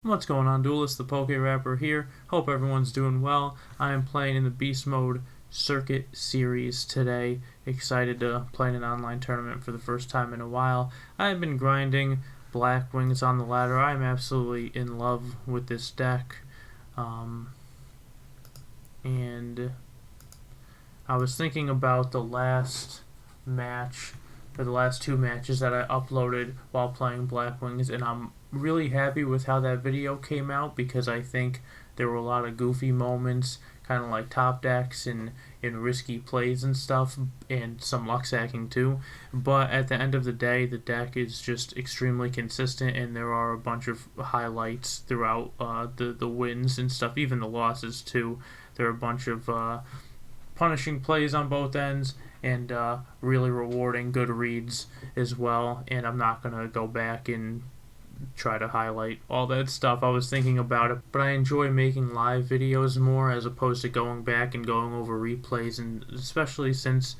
What's going on, duelists? thePokeRapper here. Hope everyone's doing well. I am playing in the Beast Mode Circuit Series today. Excited to play in an online tournament for the first time in a while. I have been grinding Black Wings on the ladder. I am absolutely in love with this deck. And I was thinking about the last match, or the last two matches that I uploaded while playing Black Wings, and I'm really happy with how that video came out because I think there were a lot of goofy moments, kind of like top decks and risky plays and stuff, and some luck sacking too. But at the end of the day, the deck is just extremely consistent, and there are a bunch of highlights throughout the wins and stuff, even the losses too. There are a bunch of punishing plays on both ends, and really rewarding good reads as well. And I'm not going to go back and try to highlight all that stuff. I was thinking about it, but I enjoy making live videos more as opposed to going back and going over replays, and especially since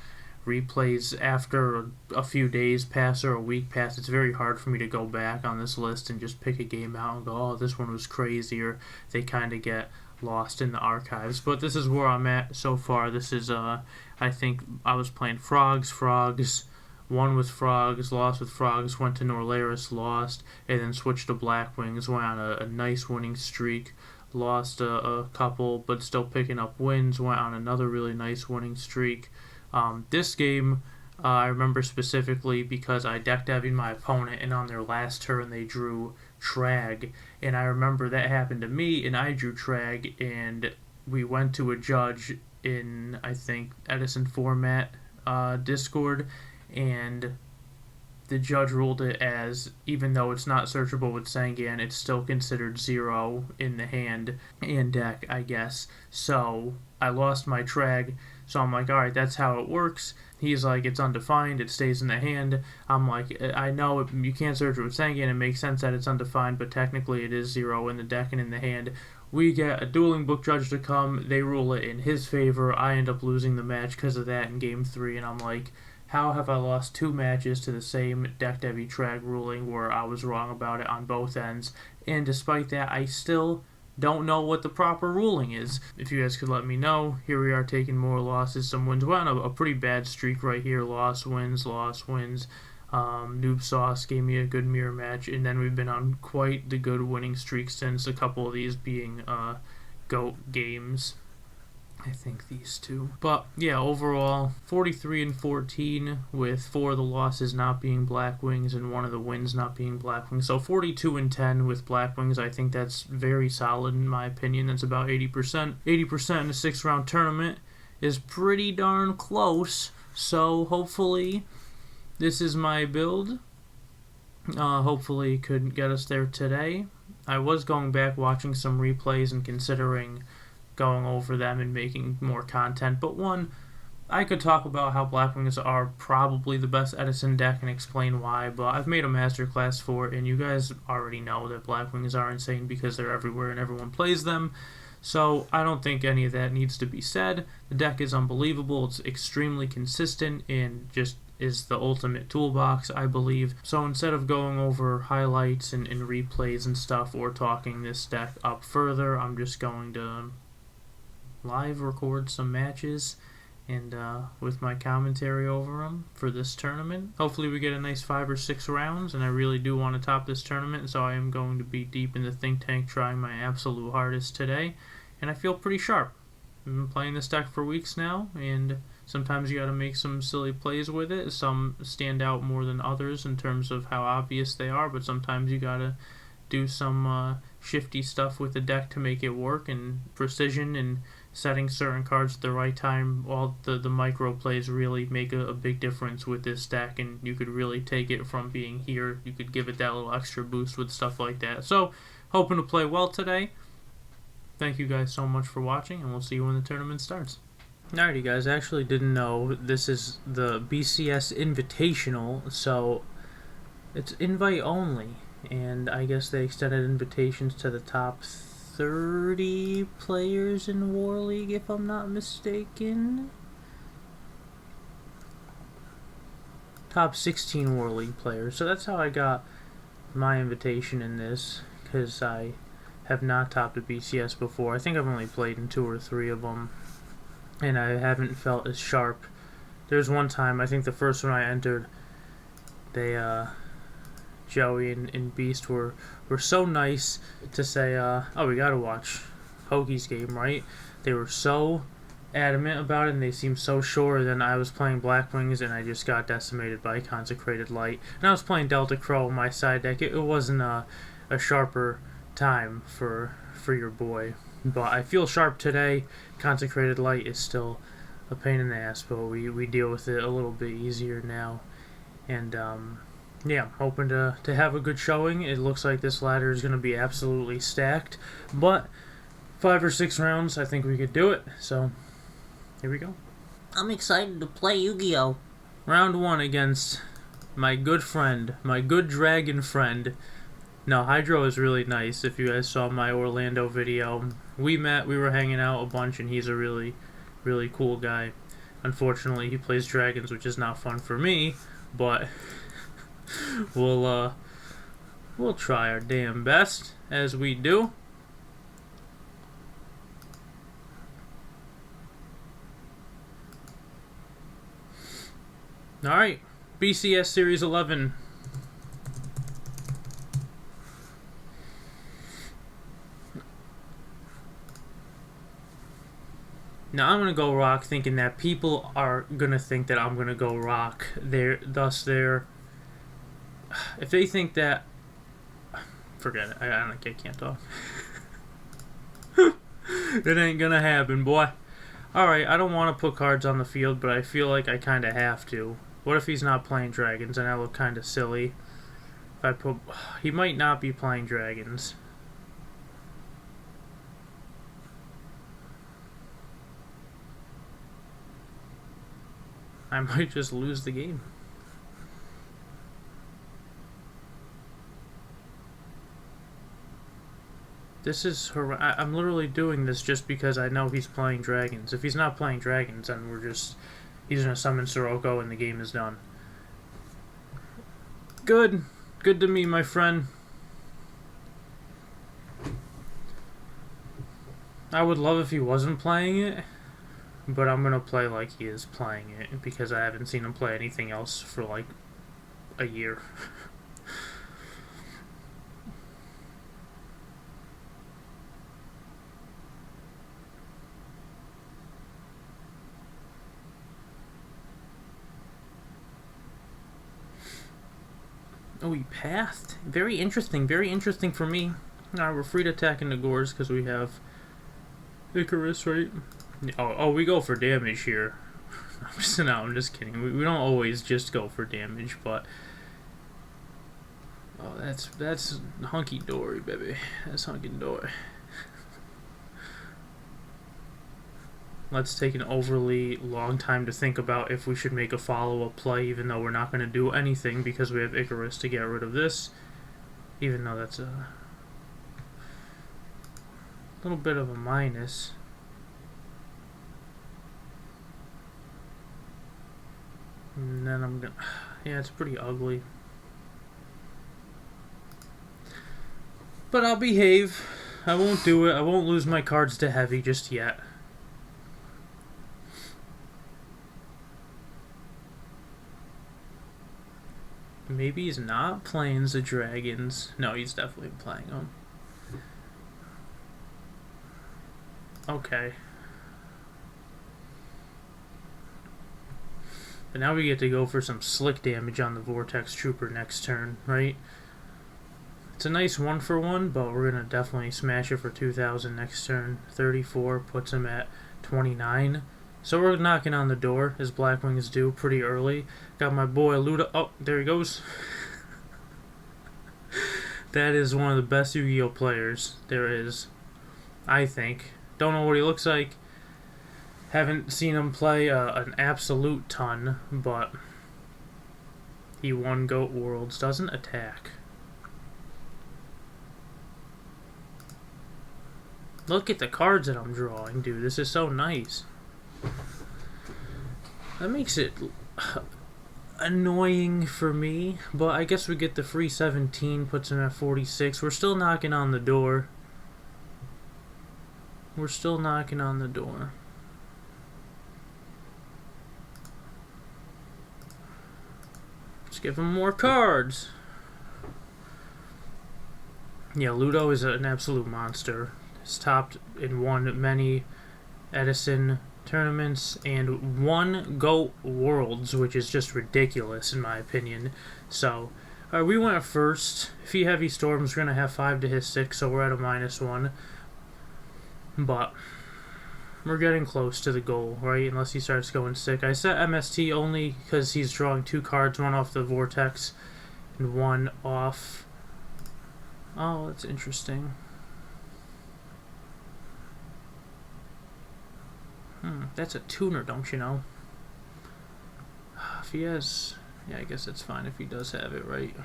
replays after a few days pass or a week pass, it's very hard for me to go back on this list and just pick a game out and go, oh, this one was crazy, or they kind of get lost in the archives. But this is where I'm at so far. This is I think I was playing Frogs, won with Frogs, lost with Frogs, went to Norlaris, lost, and then switched to Black Wings, went on a nice winning streak, lost a couple, but still picking up wins, went on another really nice winning streak. This game, I remember specifically because I deck devied my opponent, and on their last turn they drew Trag, and I remember that happened to me, and I drew Trag, and we went to a judge in, I think, Edison format Discord, and the judge ruled it as, even though it's not searchable with Sangan, it's still considered 0 in the hand and deck, I guess. So I lost my Trag, so I'm like, alright, that's how it works. He's like, it's undefined, it stays in the hand. I'm like, I know you can't search it with Sangan, it makes sense that it's undefined, but technically it is 0 in the deck and in the hand. We get a dueling book judge to come, they rule it in his favor. I end up losing the match because of that in game 3, and I'm like, how have I lost 2 matches to the same deck devy Trag ruling where I was wrong about it on both ends? And despite that, I still don't know what the proper ruling is. If you guys could let me know. Here we are taking more losses, some wins. We're on a pretty bad streak right here. Loss, wins, loss, wins. Noob Sauce gave me a good mirror match, and then we've been on quite the good winning streak since, a couple of these being GOAT games. I think these two. But yeah, overall 43-14, with 4 of the losses not being Black Wings and 1 of the wins not being Black Wings. So 42-10 with Black Wings. I think that's very solid in my opinion. That's about 80%. 80% in a 6-round tournament is pretty darn close. So hopefully this is my build. Hopefully it could get us there today. I was going back watching some replays and considering going over them and making more content, but one, I could talk about how Black Wings are probably the best Edison deck and explain why, but I've made a masterclass for it, and you guys already know that Black Wings are insane because they're everywhere and everyone plays them, so I don't think any of that needs to be said. The deck is unbelievable, it's extremely consistent, and just is the ultimate toolbox, I believe. So instead of going over highlights and replays and stuff, or talking this deck up further, I'm just going to live record some matches and with my commentary over them for this tournament. Hopefully we get a nice 5 or 6 rounds, and I really do want to top this tournament, so I am going to be deep in the think tank trying my absolute hardest today, and I feel pretty sharp. I've been playing this deck for weeks now, and sometimes you gotta make some silly plays with it. Some stand out more than others in terms of how obvious they are, but sometimes you gotta do some shifty stuff with the deck to make it work, and precision and setting certain cards at the right time. All the micro plays really make a big difference with this deck, and you could really take it from being here. You could give it that little extra boost with stuff like that. So, hoping to play well today. Thank you guys so much for watching, and we'll see you when the tournament starts. Alrighty guys, I actually didn't know this is the BCS Invitational, so it's invite only, and I guess they extended invitations to the top 30 players in War League, if I'm not mistaken. Top 16 War League players. So that's how I got my invitation in this, because I have not topped a BCS before. I think I've only played in 2 or 3 of them, and I haven't felt as sharp. There's one time, I think the first one I entered, they, Joey and Beast were so nice to say, oh, we gotta watch Hoagie's game, right? They were so adamant about it, and they seemed so sure. Then I was playing Black Wings, and I just got decimated by Consecrated Light. And I was playing Delta Crow on my side deck. It wasn't a sharper time for your boy. But I feel sharp today. Consecrated Light is still a pain in the ass, but we deal with it a little bit easier now. And, yeah, I'm hoping to have a good showing. It looks like this ladder is going to be absolutely stacked. But 5 or 6 rounds, I think we could do it. So, here we go. I'm excited to play Yu-Gi-Oh! Round 1 against my good friend, my good dragon friend. No, Hydro is really nice. If you guys saw my Orlando video, we met, we were hanging out a bunch, and he's a really, really cool guy. Unfortunately, he plays dragons, which is not fun for me, but we'll try our damn best, as we do. Alright, BCS Series 11. Now I'm going to go rock, thinking that people are going to think that I'm going to go rock. If they think that... Forget it, I can't talk. It ain't going to happen, boy. Alright, I don't want to put cards on the field, but I feel like I kind of have to. What if he's not playing dragons, and I look kind of silly? If I put... He might not be playing dragons. I might just lose the game. This is... I'm literally doing this just because I know he's playing dragons. If he's not playing dragons, then we're just... He's going to summon Sirocco and the game is done. Good. Good to me, my friend. I would love if he wasn't playing it, but I'm going to play like he is playing it because I haven't seen him play anything else for like a year. Oh, he passed. Very interesting for me. Alright, we're free to attack into Gores because we have Icarus, right? Oh, we go for damage here. I'm just kidding. We don't always just go for damage, but... Oh, that's hunky-dory, baby. That's hunky-dory. Let's take an overly long time to think about if we should make a follow-up play, even though we're not going to do anything because we have Icarus to get rid of this. Even though that's a little bit of a minus. And then I'm gonna... Yeah, it's pretty ugly. But I'll behave. I won't do it. I won't lose my cards to heavy just yet. Maybe he's not playing the dragons. No, he's definitely playing them. Okay. But now we get to go for some slick damage on the Vortex Trooper next turn, right? It's a nice 1-for-1, but we're going to definitely smash it for 2,000 next turn. 34 puts him at 29. So we're knocking on the door, as Black Wings do, pretty early. Got my boy Luda. Oh, there he goes. That is one of the best Yu-Gi-Oh players there is, I think. Don't know what he looks like. Haven't seen him play an absolute ton, but he won GOAT Worlds. Doesn't attack. Look at the cards that I'm drawing, dude. This is so nice. That makes it annoying for me, but I guess we get the free 17, puts him at 46. We're still knocking on the door. We're still knocking on the door. Let's give him more cards. Yeah, Ludo is an absolute monster. He's topped and won many Edison tournaments and one GOAT Worlds, which is just ridiculous in my opinion. So, we went first. If he heavy storms, we're going to have 5 to his 6, so we're at a -1. But we're getting close to the goal, right? Unless he starts going sick. I set MST only because he's drawing 2 cards, one off the Vortex and one off. Oh, that's interesting. That's a tuner, don't you know? If he has... Yeah, I guess it's fine if he does have it, right?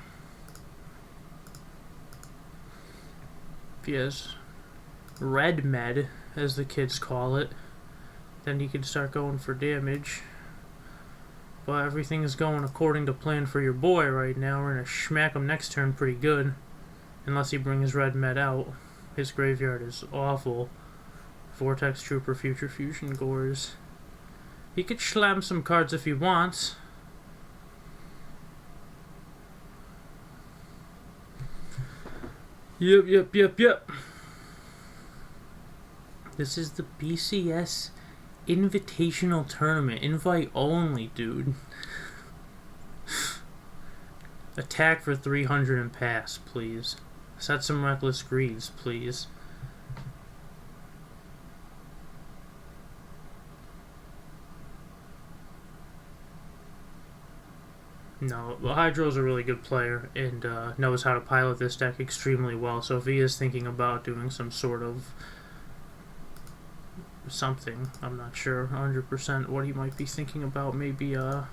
If he has red med, as the kids call it, then he can start going for damage. But everything is going according to plan for your boy right now. We're going to smack him next turn pretty good. Unless he brings red med out. His graveyard is awful. Vortex Trooper, Future Fusion Gores. He could slam some cards if he wants. Yep. This is the BCS Invitational Tournament. Invite only, dude. Attack for 300 and pass, please. Set some Reckless Greeds, please. No, well, Hydro's a really good player and knows how to pilot this deck extremely well. So if he is thinking about doing some sort of something, I'm not sure 100% what he might be thinking about. Maybe a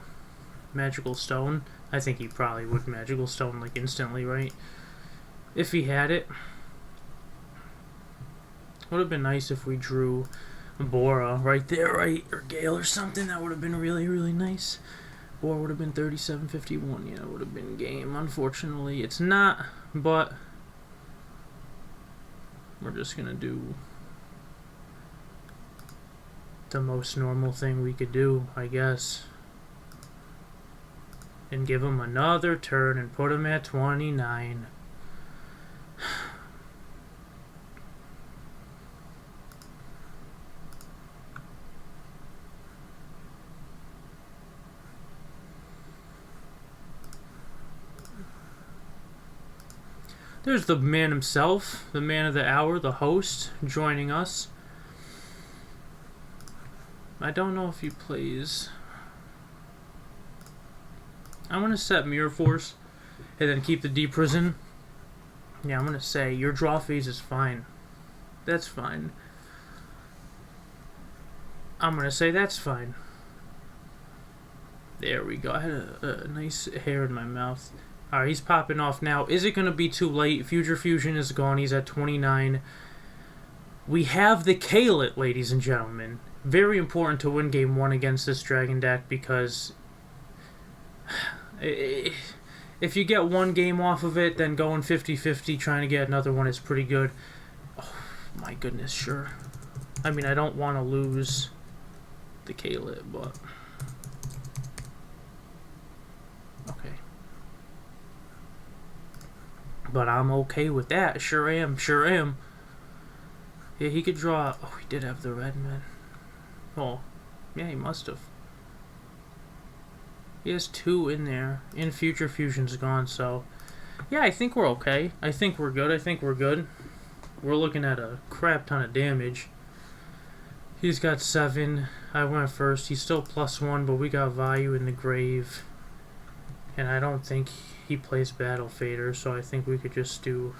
Magical Stone. I think he probably would Magical Stone like instantly, right? If he had it. Would have been nice if we drew Bora right there, right? Or Gale or something. That would have been really, really nice. Or would have been 37-51. Yeah, it would have been game. Unfortunately, it's not, but we're just going to do the most normal thing we could do, I guess. And give him another turn and put him at 29. There's the man himself, the man of the hour, the host, joining us. I don't know if he plays. I'm going to set Mirror Force and then keep the Deep Prison. Yeah, I'm going to say your draw phase is fine. That's fine. I'm going to say that's fine. There we go. I had a nice hair in my mouth. Alright, he's popping off now. Is it going to be too late? Future Fusion is gone. He's at 29. We have the Kalit, ladies and gentlemen. Very important to win game 1 against this Dragon deck because if you get one game off of it, then going 50-50, trying to get another one is pretty good. Oh, my goodness, sure. I mean, I don't want to lose the Kalit, but... Okay. But I'm okay with that. Sure am. Yeah, he could draw... Oh, he did have the red, man. Oh, yeah, he must have. He has 2 in there. And Future Fusion's gone, so... Yeah, I think we're okay. I think we're good. We're looking at a crap ton of damage. He's got 7. I went first. He's still +1, but we got value in the grave. And I don't think he plays Battle Fader, so I think we could just do...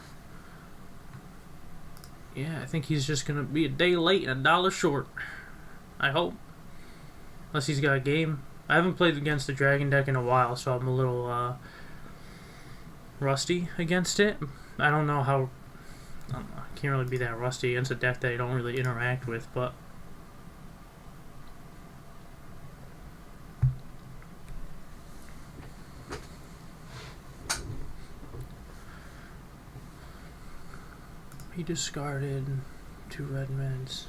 Yeah, I think he's just going to be a day late and $1 short. I hope. Unless he's got a game. I haven't played against the Dragon deck in a while, so I'm a little rusty against it. I don't know how... I can't really be that rusty against a deck that I don't really interact with, but... He discarded 2 red meds.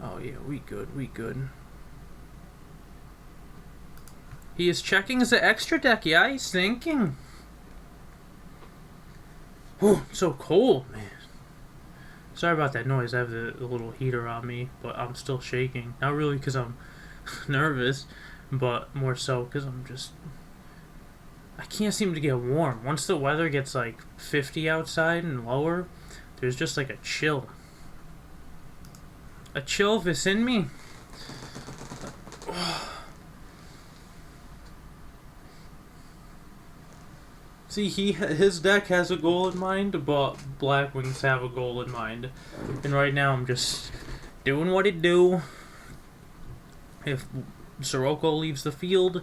Oh yeah, we good. He is checking the extra deck, yeah, he's thinking. Oh, it's so cold, man. Sorry about that noise, I have the little heater on me, but I'm still shaking. Not really because I'm nervous, but more so because I can't seem to get warm. Once the weather gets like 50 outside and lower, there's just like a chill. A chill within me. See, his deck has a goal in mind, but Black Wings have a goal in mind. And right now I'm just doing what it do. If Sirocco leaves the field,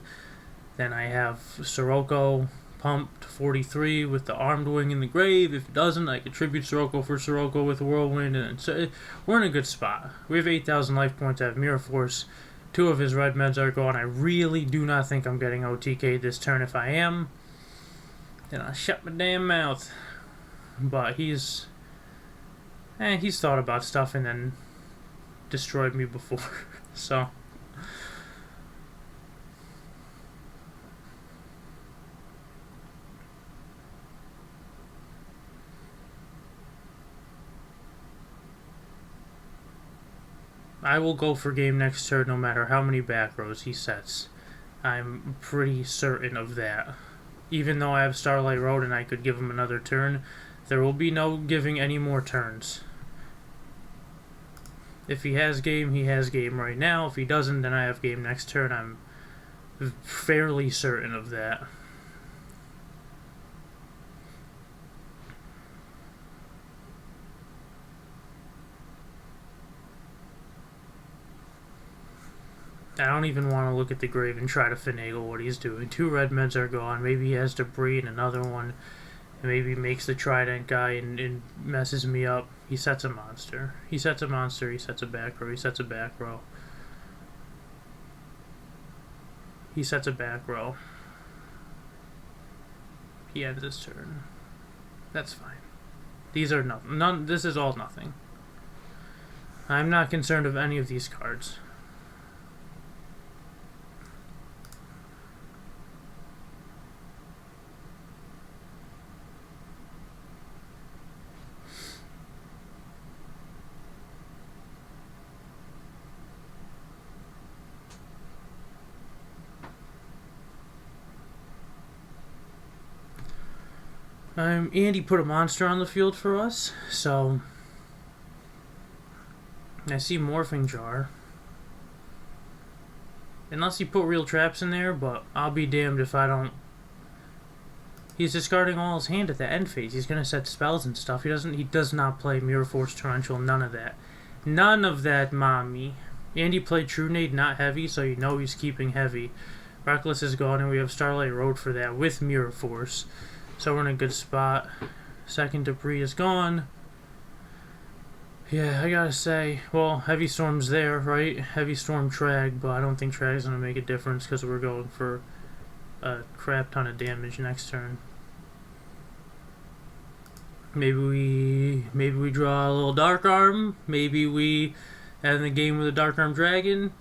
then I have Sirocco pumped 43 with the armed wing in the grave. If it doesn't, I contribute Sirocco for Sirocco with Whirlwind. And so we're in a good spot. We have 8,000 life points. I have Mirror Force. 2 of his red meds are gone. I really do not think I'm getting OTK this turn. If I am, then I'll shut my damn mouth. But he's thought about stuff and then destroyed me before. So I will go for game next turn no matter how many back rows he sets. I'm pretty certain of that. Even though I have Starlight Road and I could give him another turn, there will be no giving any more turns. If he has game, he has game right now. If he doesn't, then I have game next turn. I'm fairly certain of that. I don't even want to look at the grave and try to finagle what he's doing. 2 red meds are gone. Maybe he has debris and another one. And maybe he makes the trident guy and messes me up. He sets a monster. He sets a monster. He sets a back row. He sets a back row. He sets a back row. He ends his turn. That's fine. These are nothing. This is all nothing. I'm not concerned of any of these cards. Andy put a monster on the field for us, so I see Morphing Jar. Unless he put real traps in there, but I'll be damned if I don't. He's discarding all his hand at the end phase. He's gonna set spells and stuff. He does not play Mirror Force Torrential, none of that. None of that, mommy. Andy played True Nade, not heavy, so you know he's keeping heavy. Reckless is gone, and we have Starlight Road for that with Mirror Force. So we're in a good spot. Second debris is gone. Yeah, I gotta say, well, Heavy Storm's there, right? Heavy Storm Trag, but I don't think Trag's gonna make a difference because we're going for a crap ton of damage next turn. Maybe we draw a little Dark Arm. Maybe we end the game with a Dark Arm Dragon.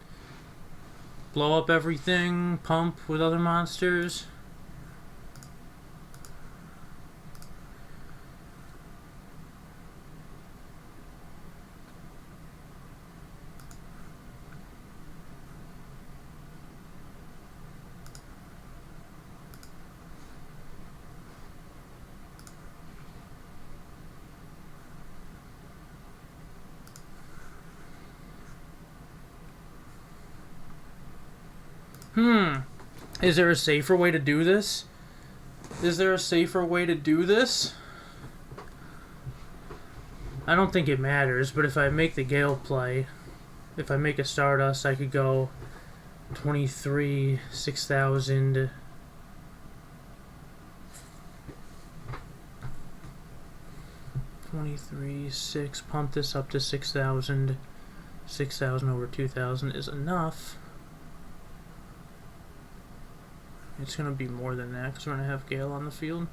Blow up everything. Pump with other monsters. Is there a safer way to do this? Is there a safer way to do this? I don't think it matters, but if I make the Gale play, if I make a Stardust, I could go 23, 6,000. 23, 6, pump this up to 6,000. 6,000 over 2,000 is enough. It's going to be more than that because we're going to have Gale on the field.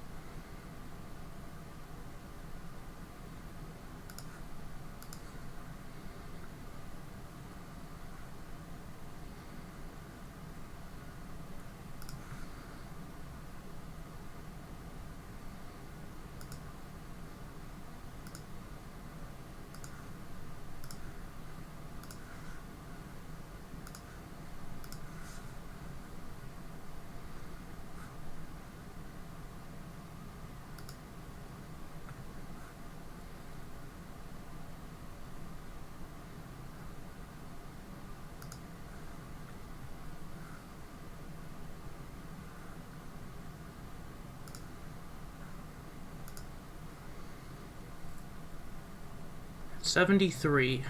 73.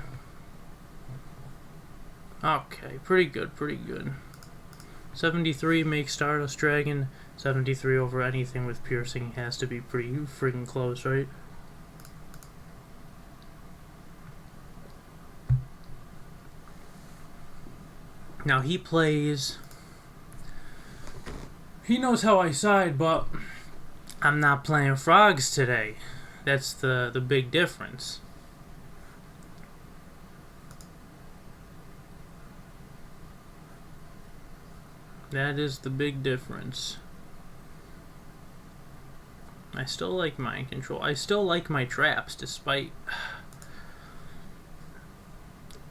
Okay, pretty good, pretty good. 73 makes Stardust Dragon. 73 over anything with piercing has to be pretty freaking close, right? Now he plays... He knows how I side, but I'm not playing frogs today. That's the big difference. That is the big difference. I still like mind control. I still like my traps, despite...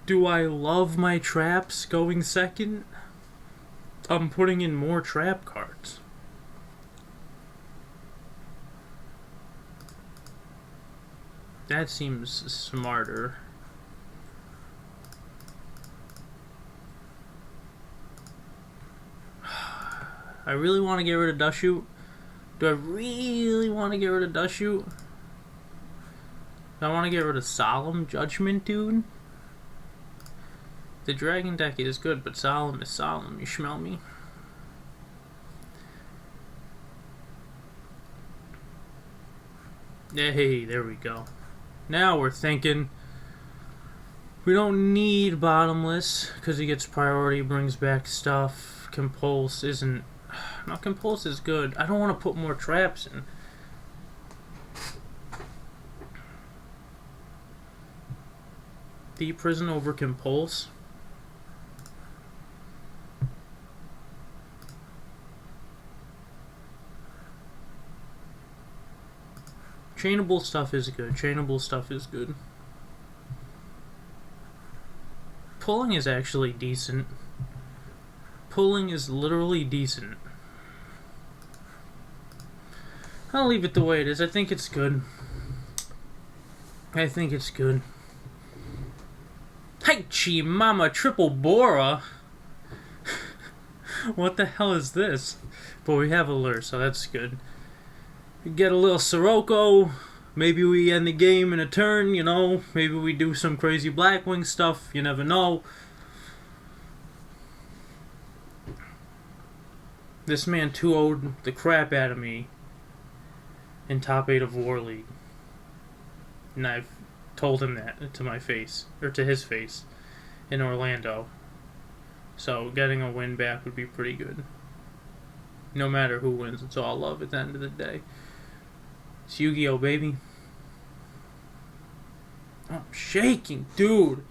Do I love my traps going second? I'm putting in more trap cards. That seems smarter. I really want to get rid of Dust Shoot. Do I really want to get rid of Dust Shoot? Do I want to get rid of Solemn Judgment, dude? The Dragon deck is good, but Solemn is Solemn. You smell me? Hey, there we go. Now we're thinking. We don't need Bottomless, because he gets priority, brings back stuff. Compulse isn't... No, Compulse is good. I don't want to put more traps in. Deep Prison over Compulse. Chainable stuff is good. Chainable stuff is good. Pulling is actually decent. Pulling is literally decent. I'll leave it the way it is. I think it's good. I think it's good. Haichi Mama Triple Bora! What the hell is this? But we have a lure, so that's good. We get a little Sirocco. Maybe we end the game in a turn, you know. Maybe we do some crazy Blackwing stuff. You never know. This man 2-0'd the crap out of me in top 8 of War League. And I've told him that to my face, or to his face, in Orlando. So getting a win back would be pretty good. No matter who wins, it's all love at the end of the day. It's Yu-Gi-Oh, baby. I'm shaking, dude.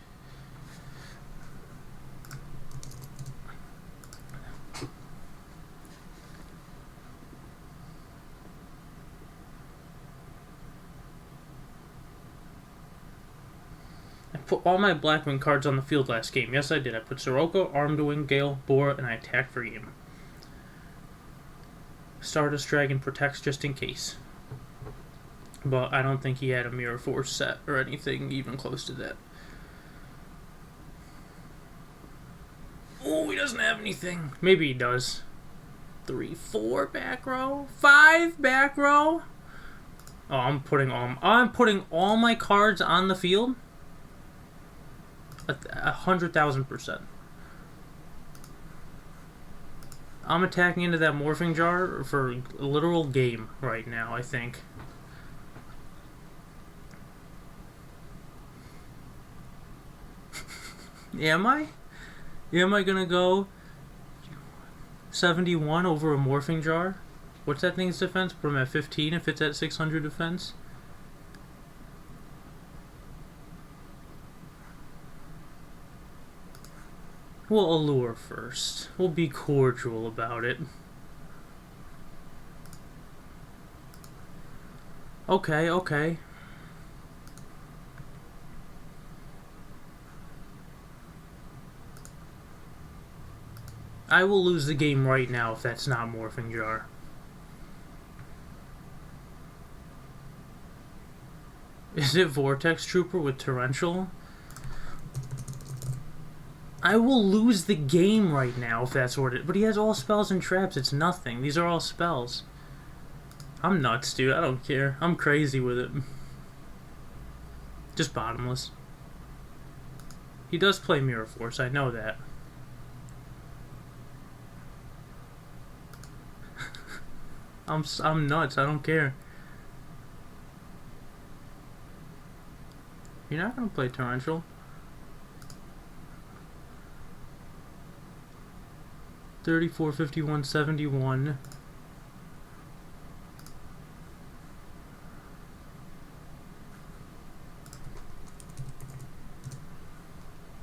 I put all my Blackwing cards on the field last game. Yes, I did. I put Sirocco, Armdwing, Gale, Bora, and I attacked for game. Stardust Dragon protects just in case. But I don't think he had a Mirror Force set or anything even close to that. Oh, he doesn't have anything. Maybe he does. 3, 4 back row, 5 back row. Oh, I'm putting all my cards on the field. 100,000%. I'm attacking into that Morphing Jar for a literal game right now, I think. Am I? Am I gonna go 71 over a Morphing Jar? What's that thing's defense? Put him at 15 if it's at 600 defense? We'll allure first. We'll be cordial about it. Okay, okay. I will lose the game right now if that's not Morphing Jar. Is it Vortex Trooper with Torrential? I will lose the game right now if that's what it... But he has all spells and traps. It's nothing. These are all spells. I'm nuts, dude. I don't care. I'm crazy with it. Just bottomless. He does play Mirror Force, I know that. I'm nuts, I don't care. You're not gonna play Torrential. 34, 51, 71.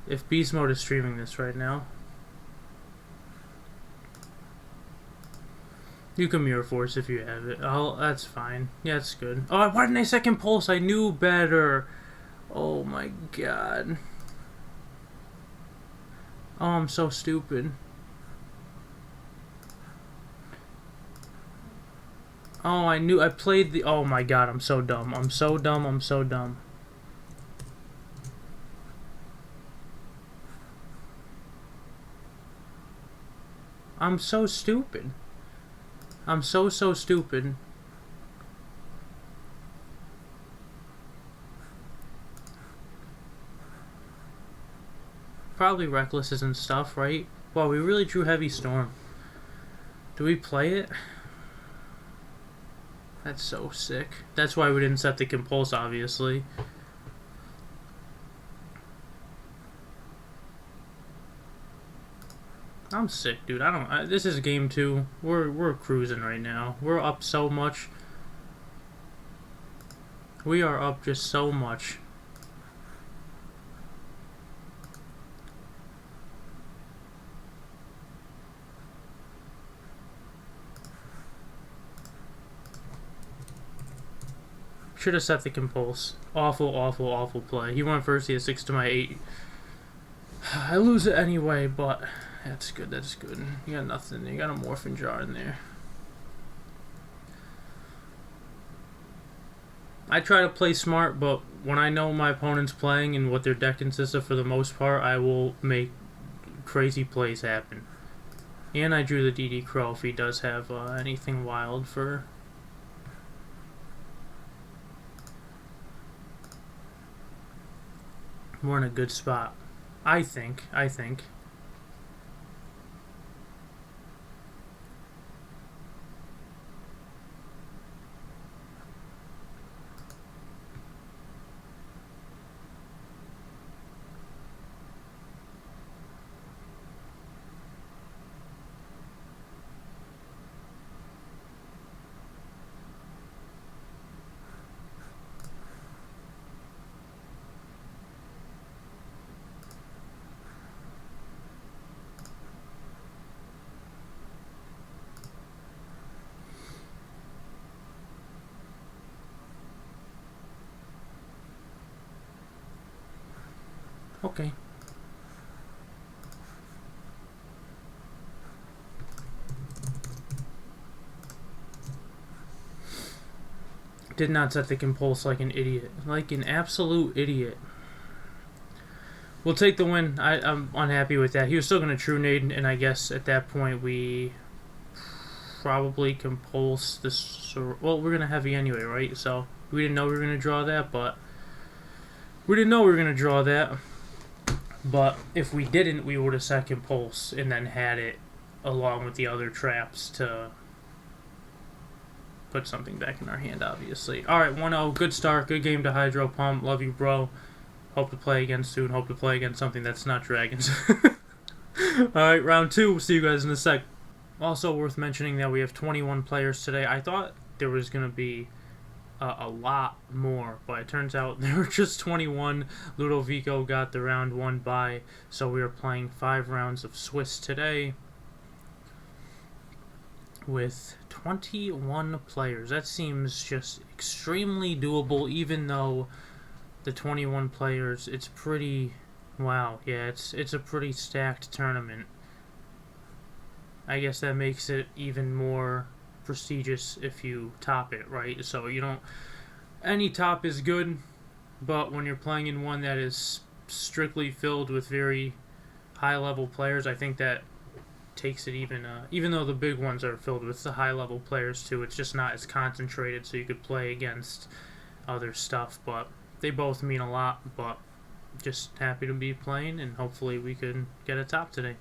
If Beast Mode is streaming this right now, you can Mirror Force if you have it. That's fine. Yeah, it's good. Oh, why didn't I second pulse? I knew better. Oh my god. Oh, I'm so stupid. Oh, I played the... Oh my god, I'm so dumb. I'm so dumb, I'm so dumb. I'm so stupid. I'm so stupid. Probably Recklesses and stuff, right? Wow, we really drew Heavy Storm. Do we play it? That's so sick. That's why we didn't set the Compulse, obviously. I'm sick, dude. This is game 2. We're cruising right now. We're up so much. We are up just so much. Should have set the Compulse. Awful play. He went first. He had 6 to my 8. I lose it anyway, but that's good. That's good. You got nothing. You got a Morphin Jar in there. I try to play smart, but when I know my opponent's playing and what their deck consists of for the most part, I will make crazy plays happen. And I drew the DD Crow if he does have anything wild for... We're in a good spot. I think. Okay. Did not set the Compulse like an idiot. Like an absolute idiot. We'll take the win. I'm unhappy with that. He was still going to True Nade, and I guess at that point we probably Compulse this... Well, we're going to Heavy anyway, right? So we didn't know we were going to draw that, but... We didn't know we were going to draw that. But if we didn't, we would have set Compulse and then had it along with the other traps to put something back in our hand, obviously. Alright, 1-0. Good start. Good game to HydroPump. Love you, bro. Hope to play again soon. Hope to play against something that's not dragons. Alright, round 2. We'll see you guys in a sec. Also worth mentioning that we have 21 players today. I thought there was going to be a lot more, but it turns out there were just 21. Ludovico got the round 1 bye, so we are playing 5 rounds of Swiss today with 21 players. That seems just extremely doable, even though the 21 players, it's pretty... Wow, yeah, it's a pretty stacked tournament. I guess that makes it even more prestigious if you top it, right? So you don't... Any top is good, but when you're playing in one that is strictly filled with very high-level players, I think that takes it even... even though the big ones are filled with the high-level players too, it's just not as concentrated, so you could play against other stuff, but they both mean a lot, but just happy to be playing, and hopefully we can get a top today.